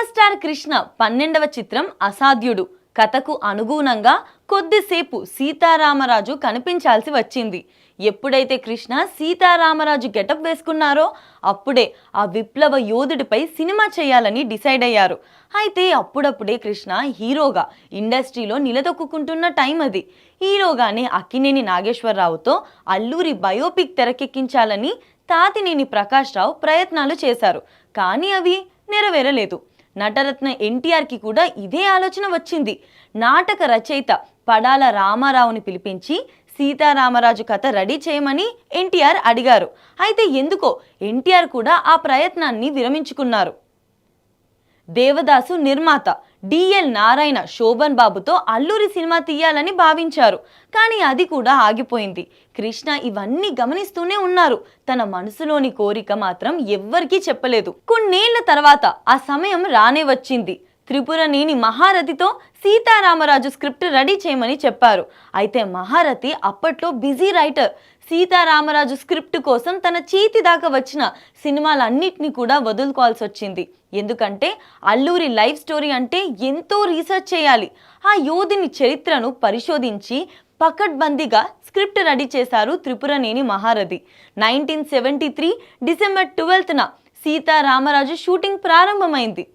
Megastar Krishna 12వ చిత్రం అసాధ్యుడు కథకు అనుగుణంగా కొద్దిసేపు సీతారామరాజు కనిపించాల్సి వచ్చింది. ఎప్పుడైతే కృష్ణ సీతారామరాజు గెటప్ వేసుకున్నారో అప్పుడే ఆ విప్లవ యోధుడిపై సినిమా చేయాలని డిసైడ్ అయ్యారు. అయితే అప్పుడప్పుడే కృష్ణ హీరోగా ఇండస్ట్రీలో నిలదొక్కుంటున్న టైం అది. హీరోగానే అక్కినేని నాగేశ్వరరావుతో అల్లూరి బయోపిక్ తెరకెక్కించాలని తాతినేని ప్రకాష్ రావు ప్రయత్నాలు చేశారు. కానీ అవి నెరవేరలేదు. నటరత్న ఎన్టీఆర్కి కూడా ఇదే ఆలోచన వచ్చింది. నాటక రచయిత పడాల రామారావుని పిలిపించి సీతారామరాజు కథ రెడీ చేయమని ఎన్టీఆర్ అడిగారు. అయితే ఎందుకో ఎన్టీఆర్ కూడా ఆ ప్రయత్నాన్ని విరమించుకున్నారు. దేవదాసు నిర్మాత డిఎల్ నారాయణ శోభన్ బాబుతో అల్లూరి సినిమా తీయాలని భావించారు. కానీ అది కూడా ఆగిపోయింది. కృష్ణ ఇవన్నీ గమనిస్తూనే ఉన్నారు. తన మనసులోని కోరిక మాత్రం ఎవ్వరికీ చెప్పలేదు. కొన్నేళ్ల తర్వాత ఆ సమయం రానే వచ్చింది. త్రిపురనేని మహారథితో సీతారామరాజు స్క్రిప్ట్ రెడీ చేయమని చెప్పారు. అయితే మహారథి అప్పట్లో బిజీ రైటర్. సీతారామరాజు స్క్రిప్ట్ కోసం తన చేతి దాకా వచ్చిన సినిమాలన్నింటినీ కూడా వదులుకోవాల్సి వచ్చింది. ఎందుకంటే అల్లూరి లైఫ్ స్టోరీ అంటే ఎంతో రీసెర్చ్ చేయాలి. ఆ యోధుని చరిత్రను పరిశోధించి పకడ్బందీగా స్క్రిప్ట్ రెడీ చేశారు త్రిపురనేని మహారథి. 1973 డిసెంబర్ 12న సీతారామరాజు షూటింగ్ ప్రారంభమైంది.